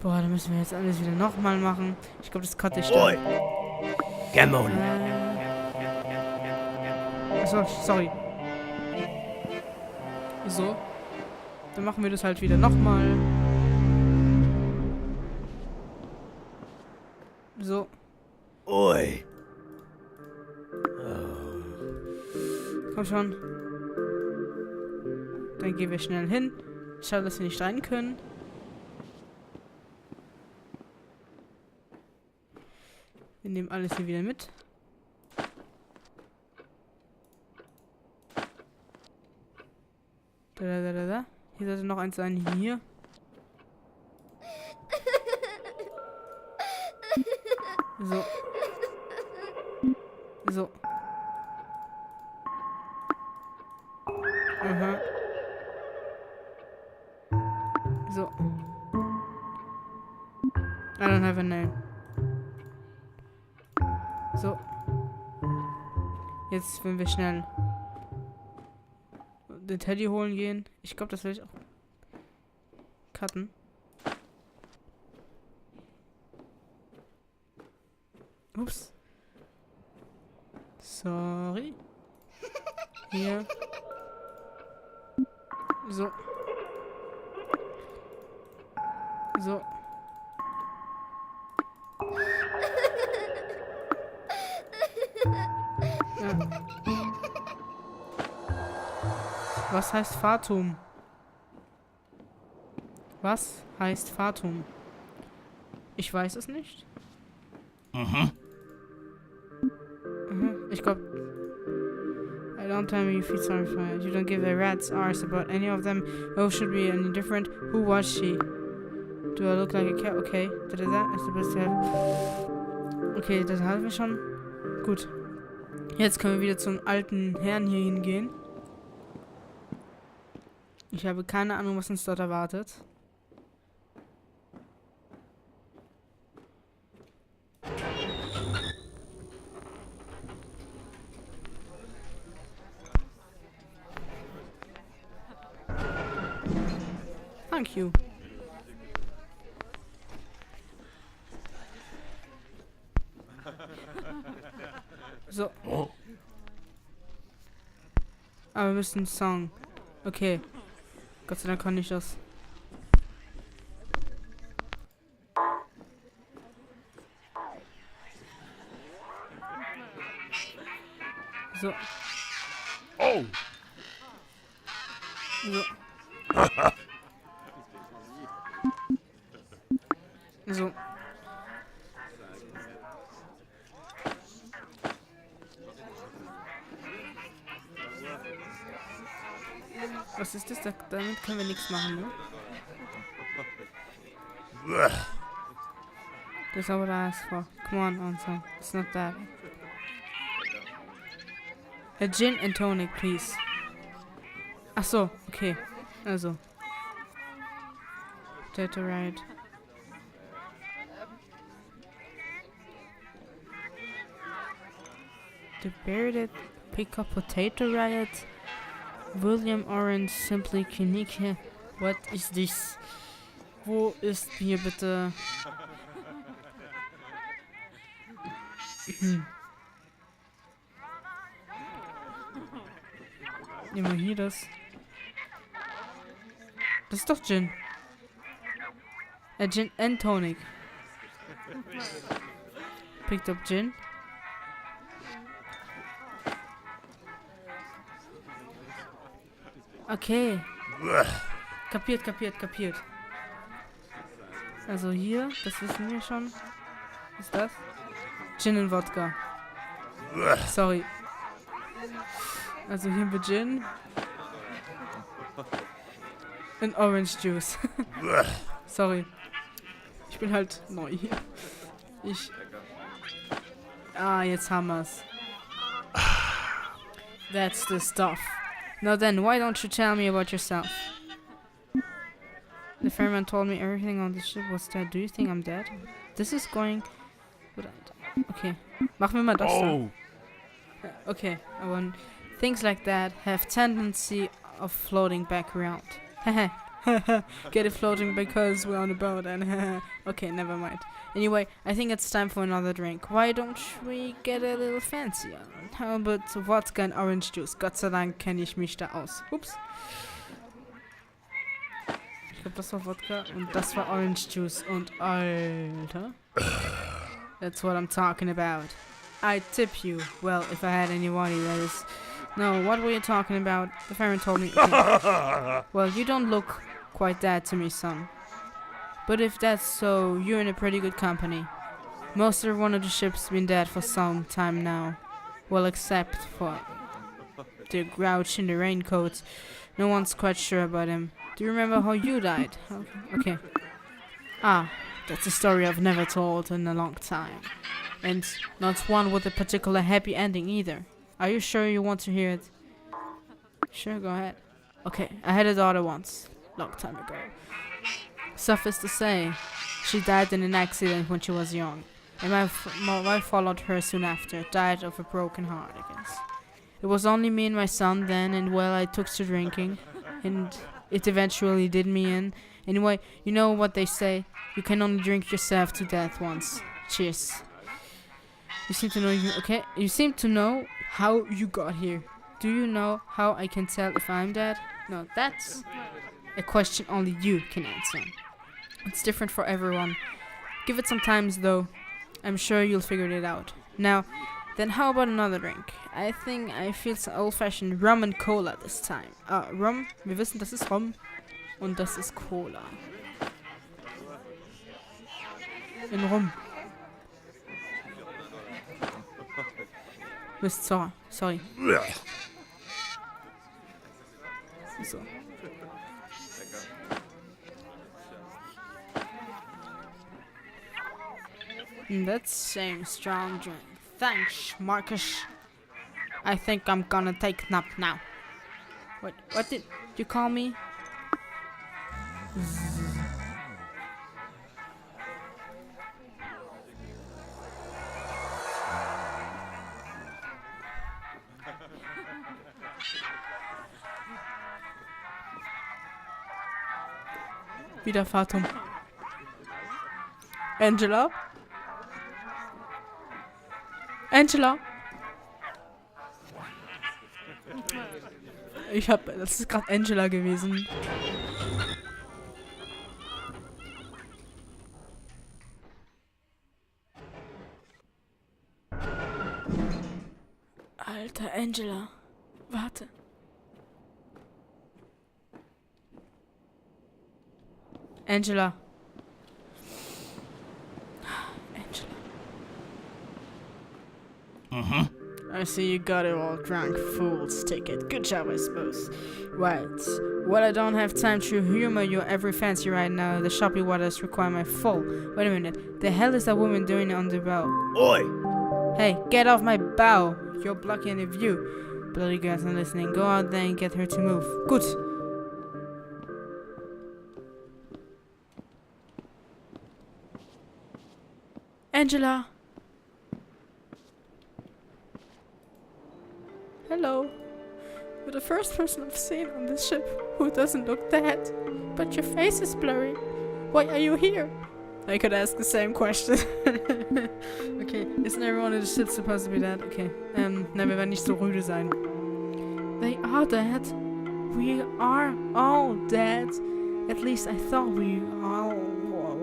Boah, da müssen wir jetzt alles wieder nochmal machen. Ich glaube, das cutte ich Oi. dann. Gammon. Achso, sorry. So. Dann machen wir das halt wieder nochmal. So. Oi. Komm schon. Dann gehen wir schnell hin. Schade, dass wir nicht rein können. Wir nehmen alles hier wieder mit. Da. Hier sollte noch eins sein. Hier. So. So. Aha. So. I don't have a name. So. Jetzt, wenn wir schnell den Teddy holen gehen. Ich glaube, das will ich auch cutten. Ups. Sorry. Hier. So. So. Ja. Was heißt Fatum? Was heißt Fatum? Ich weiß es nicht. Ich glaube. I don't tell me you feel sorry for her. You don't give a rat's arse about any of them. Oh, should be any different. Who was she? Do I look like a cat? Okay. Da. Ist the best to have. Okay, das hatten wir schon. Gut. Jetzt können wir wieder zum alten Herrn hier hingehen. Ich habe keine Ahnung, was uns dort erwartet. Thank you. So. Aber wir müssen einen Song. Okay. Gott sei Dank kann ich das. So. Oh. So. So. Was ist das? Damit können wir nichts machen, ne? That's not what I asked for. Come on, answer. It's not that. A gin and tonic, please. Ach so, okay. Also. Potato right. The bearded pick up potato riot. William Orange simply unique. What is this? Wo ist hier bitte? Nehmen wir hier das. Das ist doch Gin. Gin and tonic. Picked up Gin. Okay. Kapiert. Also hier, das wissen wir schon. Was ist das? Gin und Wodka. Sorry. Also hier haben wir Gin. Und Orange Juice. Sorry. Ich bin halt neu hier. Jetzt haben wir's. That's the stuff. Now then, why don't you tell me about yourself? The ferryman told me everything on the ship was dead. Do you think I'm dead? This is going... Okay. Machen wir mal das dann. Okay, aber things like that have tendency of floating back around. Hehe. Get it floating because we're on a boat and okay, never mind. Anyway, I think it's time for another drink. Why don't we get a little fancier? How about vodka and orange juice? Gott sei Dank kenne ich mich da aus. Ups. Ich glaube, das war Wodka und das war Orange Juice. Und Alter. That's what I'm talking about. I tip you. Well, if I had any money, that is. No, what were you talking about? The ferret told me. Okay. Well, you don't look quite that to me, son. But if that's so, you're in a pretty good company. Most of one of the ships been dead for some time now. Well, except for the grouch in the raincoat. No one's quite sure about him. Do you remember how you died? Okay. Ah, that's a story I've never told in a long time. And not one with a particular happy ending either. Are you sure you want to hear it? Sure, go ahead. Okay, I had a daughter once. Long time ago. Suffice to say, she died in an accident when she was young. And my wife followed her soon after. Died of a broken heart, I guess. It was only me and my son then, and well, I took to drinking. And it eventually did me in. Anyway, you know what they say. You can only drink yourself to death once. Cheers. You seem to know You seem to know how you got here. Do you know how I can tell if I'm dead? No, that's a question only you can answer. It's different for everyone. Give it some time though. I'm sure you'll figure it out. Now, then how about another drink? I think I feel some old-fashioned rum and cola this time. Rum. Wir wissen, das ist Rum. Und das ist Cola. In Rum. Sorry. So. That's same strong drink. Thanks, Marcus. I think I'm gonna take nap now. What did you call me? Wieder Fatum. Angela? Das ist gerade Angela gewesen. Alter, Angela. Warte. Angela. I see you got it all drunk, fool's ticket. Good job, I suppose. Right. Well, I don't have time to humor your every fancy right now. The shoppy waters require my full. Wait a minute. The hell is that woman doing on the bow? Oi! Hey, get off my bow. You're blocking the view. Bloody girls not listening. Go out there and get her to move. Good. Angela. Hello. You're the first person I've seen on this ship who doesn't look dead. But your face is blurry. Why are you here? I could ask the same question. Okay, isn't everyone in the ship supposed to be dead? Okay, wir werden nicht so rüde sein. They are dead. We are all dead. At least I thought we all,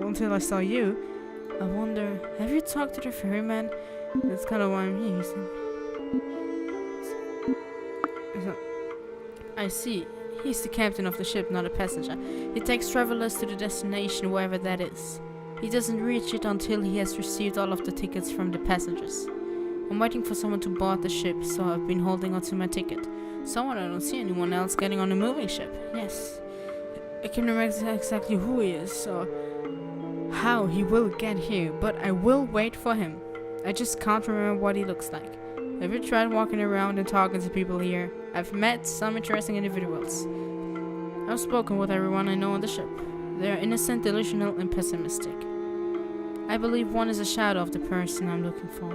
until I saw you. I wonder, have you talked to the ferryman? That's kind of why I'm here, I see. He's the captain of the ship, not a passenger. He takes travelers to the destination, wherever that is. He doesn't reach it until he has received all of the tickets from the passengers. I'm waiting for someone to board the ship, so I've been holding onto my ticket. Someone, I don't see anyone else getting on a moving ship. Yes. I can't remember exactly who he is, or how he will get here, but I will wait for him. I just can't remember what he looks like. Have you tried walking around and talking to people here? I've met some interesting individuals. I've spoken with everyone I know on the ship. They are innocent, delusional, and pessimistic. I believe one is a shadow of the person I'm looking for.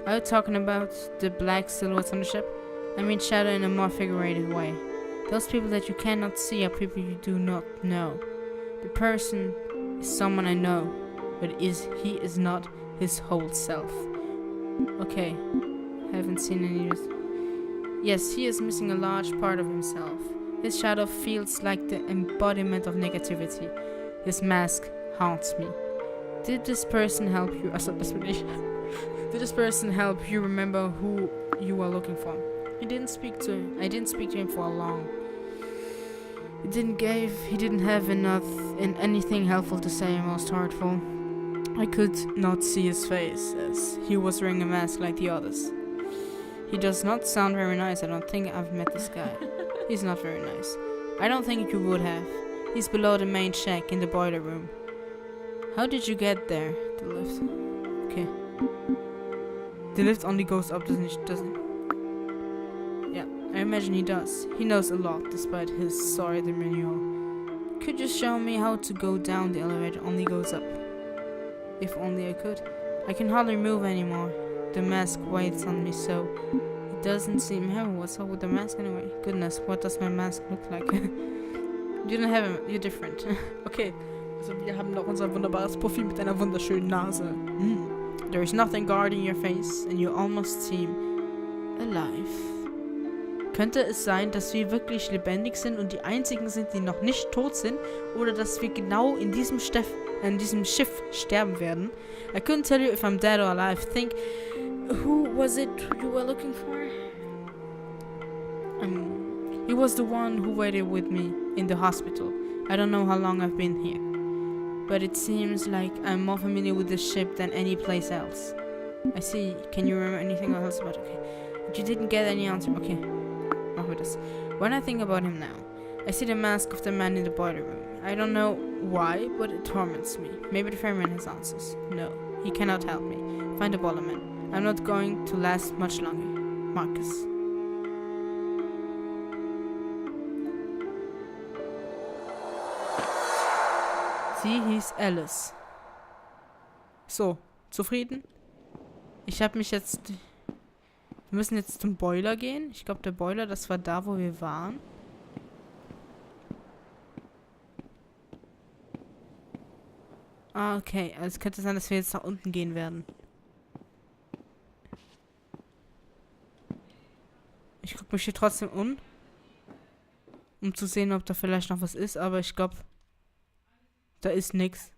Are you talking about the black silhouettes on the ship? I mean shadow in a more figurative way. Those people that you cannot see are people you do not know. The person is someone I know, but he is not his whole self. Okay, haven't seen any. Yes, he is missing a large part of himself. His shadow feels like the embodiment of negativity. His mask haunts me. Did this person help you? Did this person help you remember who you were looking for? I didn't speak to him for long. He didn't have anything helpful to say, most hurtful. I could not see his face, as he was wearing a mask like the others. He does not sound very nice. I don't think I've met this guy. He's not very nice. I don't think you would have. He's below the main shack in the boiler room. How did you get there? The lift. Okay. The lift only goes up, doesn't it? Yeah, I imagine he does. He knows a lot, despite his sorry demeanor. Could you show me how to go down? The elevator only goes up. If only I could. I can hardly move anymore. The mask weighs on me so. It doesn't seem heavy. What's up with the mask anyway? Goodness, what does my mask look like? You don't have him. You're different. Okay. Also wir haben noch unser wunderbares Profil mit einer wunderschönen Nase. There is nothing guarding your face and you almost seem alive. Könnte es sein, dass wir wirklich lebendig sind und die einzigen sind, die noch nicht tot sind? Oder dass wir genau in diesem Schiff sterben werden? I couldn't tell you if I'm dead or alive. Think, who was it you were looking for? He was the one who waited with me in the hospital. I don't know how long I've been here. But it seems like I'm more familiar with this ship than any place else. I see. Can you remember anything else about it? Okay. But you didn't get any answer. Okay. Mach wir das. When I think about him now, I see the mask of the man in the boiler room. I don't know why, but it torments me. Maybe the ferryman has answers. No, he cannot help me. Find the boiler man. I'm not going to last much longer. Marcus. Sie hieß Alice. So, zufrieden? Ich habe mich jetzt... Wir müssen jetzt zum Boiler gehen. Ich glaube, der Boiler, das war da, wo wir waren. Ah, okay. Also es könnte sein, dass wir jetzt nach unten gehen werden. Ich gucke mich hier trotzdem um zu sehen, ob da vielleicht noch was ist. Aber ich glaube... Da ist nix.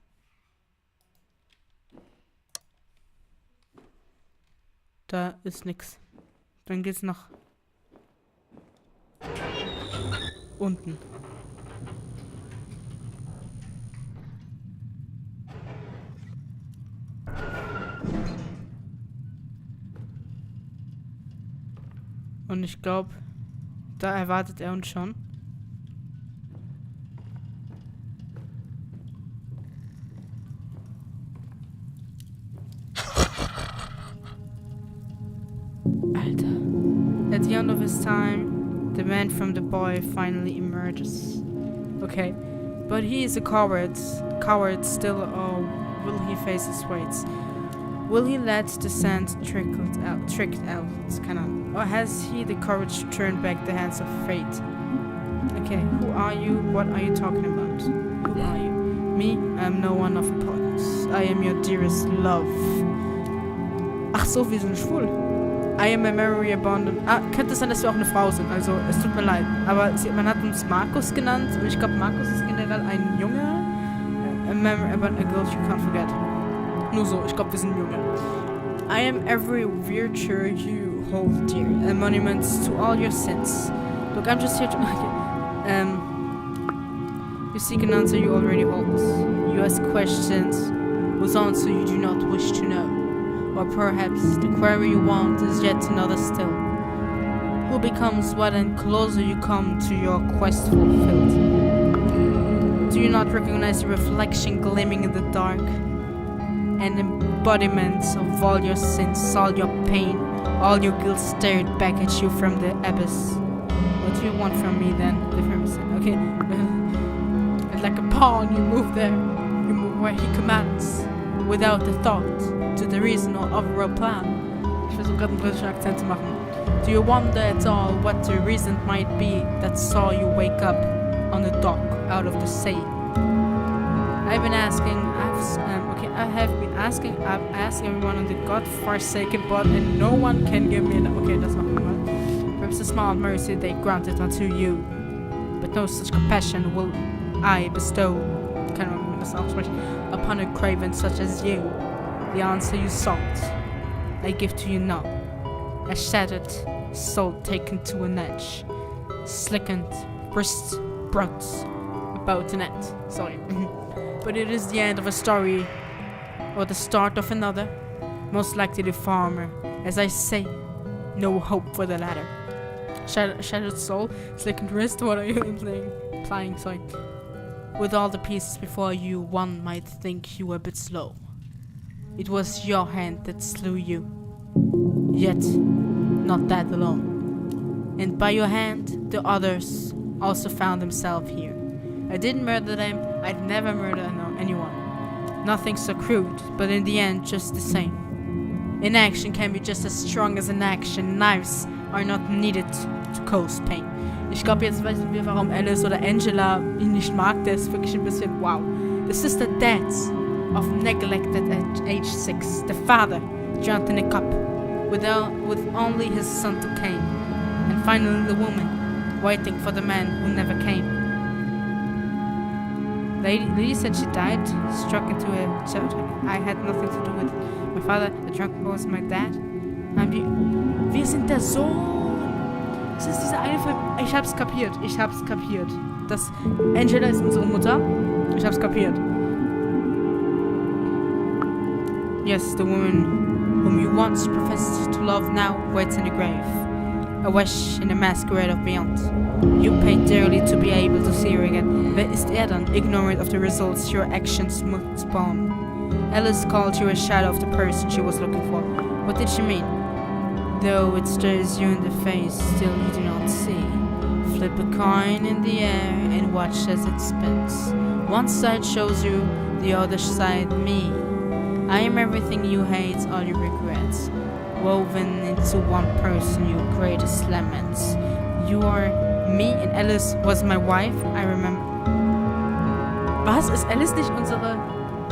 Da ist nix. Dann geht's nach unten. Und ich glaube, da erwartet er uns schon. At the end of his time, the man from the boy finally emerges. Okay, but he is a coward still, or will he face his fates? Will he let the sand trickle out, or has he the courage to turn back the hands of fate? Okay, who are you? What are you talking about? Who are you? Me? I am no one of importance. I am your dearest love. Ach so, wir sind schwul. I am a memory abandoned. Ah, könnte es sein, dass wir auch eine Frau sind. Also, es tut mir leid. Aber man hat uns Markus genannt. Und ich glaube, Markus ist generell ein Junge. A memory abandoned, a girl you can't forget. Nur so, ich glaube, wir sind Junge. I am every virtue you hold dear. A monument to all your sins. Look, I'm just here to... you seek an answer you already hold. You ask questions whose answer you do not wish to know. Or perhaps the query you want is yet another still. Who becomes what and closer you come to your quest fulfilled? Do you not recognize the reflection gleaming in the dark? An embodiment of all your sins, all your pain, all your guilt stared back at you from the abyss. What do you want from me then? The Ferryman said, okay. Like a pawn, you move there. You move where he commands. Without a thought. To the reason or overall plan. Ich versuche gerade einen britischen Akzent zu machen. Do you wonder at all what the reason might be that saw you wake up on a dock out of the sea? I've asked everyone on the God-forsaken boat, and no one can give me that's not right. Perhaps a small mercy they granted unto you, but no such compassion will I bestow, upon a craven such as you. The answer you sought, I give to you now. A shattered soul taken to an edge, slickened wrists brought about an end. Sorry. But it is the end of a story, or the start of another. Most likely the former. As I say, no hope for the latter. Shattered soul, slickened wrist, what are you implying? Sorry. With all the pieces before you, one might think you were a bit slow. It was your hand that slew you. Yet, not that alone. And by your hand, the others also found themselves here. I didn't murder them, I'd never murder anyone. Nothing so crude, but in the end, just the same. Inaction can be just as strong as an action. Knives are not needed to cause pain. Ich glaube, jetzt wissen wir, warum Alice oder Angela ihn nicht mag. Der ist wirklich ein bisschen wow. This is the death of neglected at age 6. The father drowned in a cup with only his son to claim. And finally the woman waiting for the man who never came. Lady said she died, struck into a church. I had nothing to do with my father. The drunk was my dad. Wir sind der Sohn. Das ist diese eine Film. Ich hab's kapiert. Das Angela ist unsere Mutter. Ich hab's kapiert. Yes, the woman whom you once professed to love now waits in the grave. A wish in the masquerade of beyond. You paid dearly to be able to see her again. Wer ist dann, ignorant of the results your actions must spawn? Alice called you a shadow of the person she was looking for. What did she mean? Though it stares you in the face, still you do not see. Flip a coin in the air and watch as it spins. One side shows you, the other side me. I am everything you hate, all your regrets. Woven into one person, your greatest laments. You are me and Alice was my wife, I remember. Was? Ist Alice nicht unsere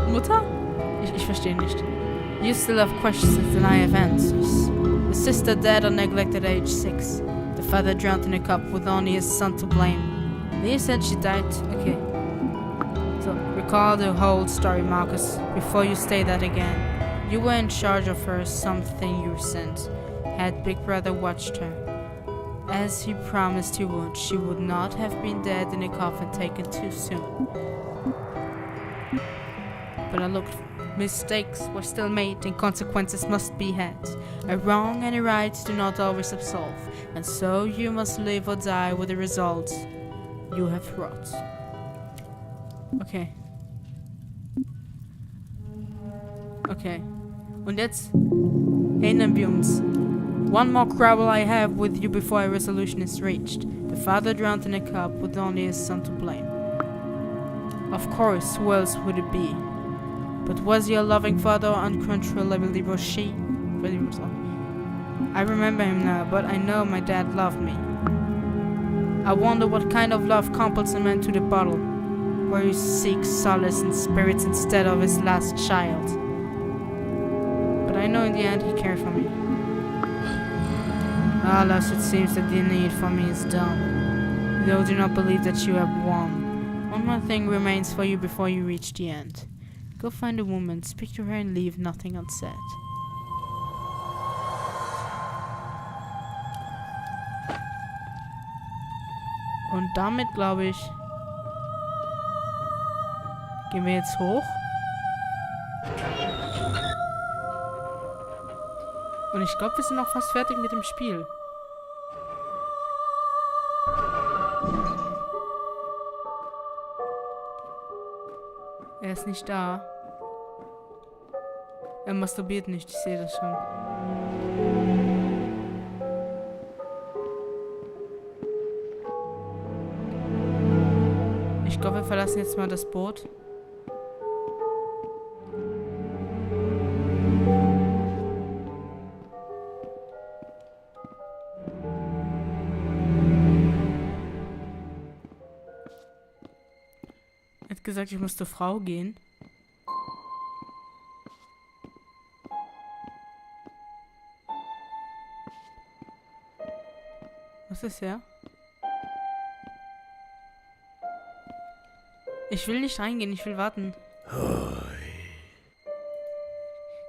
Mutter? Ich verstehe nicht. You still have questions and I have answers. The sister dead or neglected at age 6. The father drowned in a cup with only his son to blame. They said she died. Okay. So, recall the whole story, Marcus, before you say that again. You were in charge of her, something you sent. Had Big Brother watched her. As he promised he would, she would not have been dead in a coffin taken too soon. But I looked. Mistakes were still made and consequences must be had. A wrong and a right do not always absolve, and so you must live or die with the results you have wrought. Okay. Okay. Und jetzt erinnern wir uns. One more quarrel I have with you before a resolution is reached. The father drowned in a cup with only his son to blame. Of course, who else would it be? But was he a loving father or uncontrollably was she? I remember him now, but I know my dad loved me. I wonder what kind of love compels a man to the bottle, where he seeks solace in spirits instead of his last child. But I know in the end he cared for me. Alas, it seems that the need for me is done. Though do not believe that you have won. One more thing remains for you before you reach the end. Go find a woman, speak to her and leave nothing unsaid. Und damit, glaube ich, gehen wir jetzt hoch. Und ich glaube, wir sind auch fast fertig mit dem Spiel. Er ist nicht da. Er masturbiert nicht, ich sehe das schon. Ich glaube, wir verlassen jetzt mal das Boot. Hat gesagt, ich muss zur Frau gehen. Was ist er? Ich will nicht reingehen, ich will warten.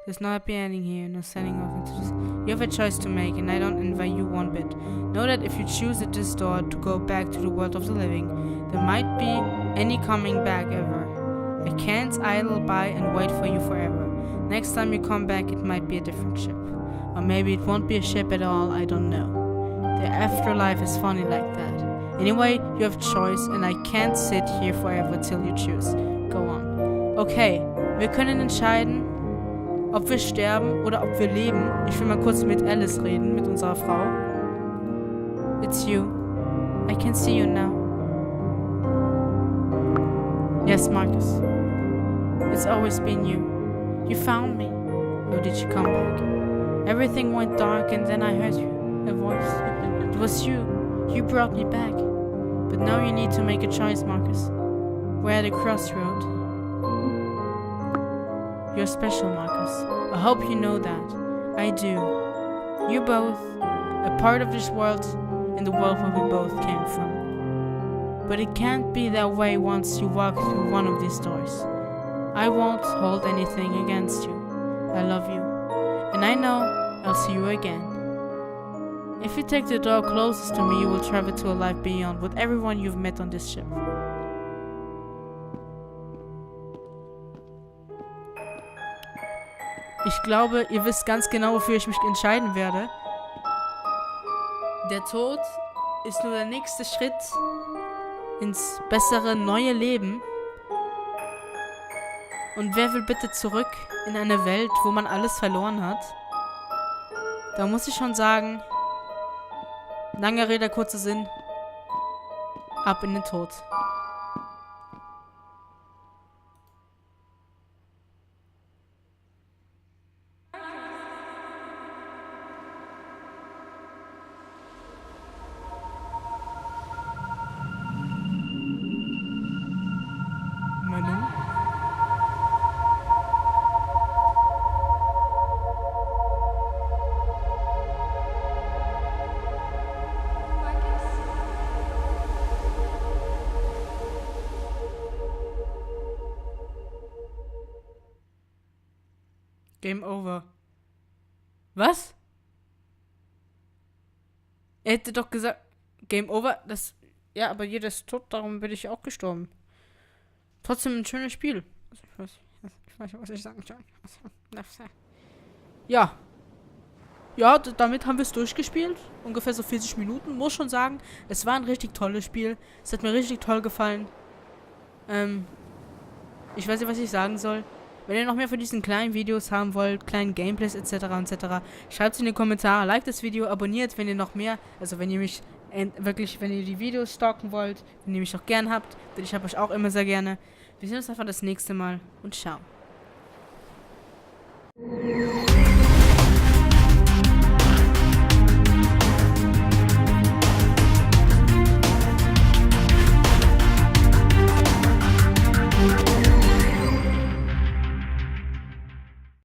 There's no happy ending here, no sending off into this. You have a choice to make, and I don't envy you one bit. Know that if you choose at this door to go back to the world of the living, there might be any coming back ever. I can't idle by and wait for you forever. Next time you come back, it might be a different ship. Or maybe it won't be a ship at all, I don't know. The afterlife is funny like that. Anyway, you have choice, and I can't sit here forever till you choose. Go on. Okay, wir können entscheiden, ob wir sterben oder ob wir leben. Ich will mal kurz mit Alice reden, mit unserer Frau. It's you. I can see you now. Yes, Marcus. It's always been you. You found me. Or did you come back? Everything went dark and then I heard you. A voice. It was you. You brought me back. But now you need to make a choice, Marcus. We're at a crossroad. You're special, Marcus. I hope you know that. I do. You both, a part of this world, and the world where we both came from. But it can't be that way once you walk through one of these doors. I won't hold anything against you. I love you. And I know I'll see you again. If you take the door closest to me, you will travel to a life beyond with everyone you've met on this ship. Ich glaube, ihr wisst ganz genau, wofür ich mich entscheiden werde. Der Tod ist nur der nächste Schritt ins bessere, neue Leben. Und wer will bitte zurück in eine Welt, wo man alles verloren hat? Da muss ich schon sagen, langer Rede, kurzer Sinn, ab in den Tod. Game over. Was? Er hätte doch gesagt, Game over, das... Ja, aber jeder ist tot, darum bin ich auch gestorben. Trotzdem ein schönes Spiel. Also ich weiß nicht, was ich sagen soll. Ja. Ja, damit haben wir es durchgespielt. Ungefähr so 40 Minuten. Muss schon sagen, es war ein richtig tolles Spiel. Es hat mir richtig toll gefallen. Ich weiß nicht, was ich sagen soll. Wenn ihr noch mehr von diesen kleinen Videos haben wollt, kleinen Gameplays etc. schreibt es in die Kommentare, liked das Video, abonniert, wenn ihr noch mehr, also wenn ihr mich wirklich, wenn ihr die Videos stalken wollt, wenn ihr mich auch gern habt, denn ich habe euch auch immer sehr gerne. Wir sehen uns einfach das nächste Mal und ciao.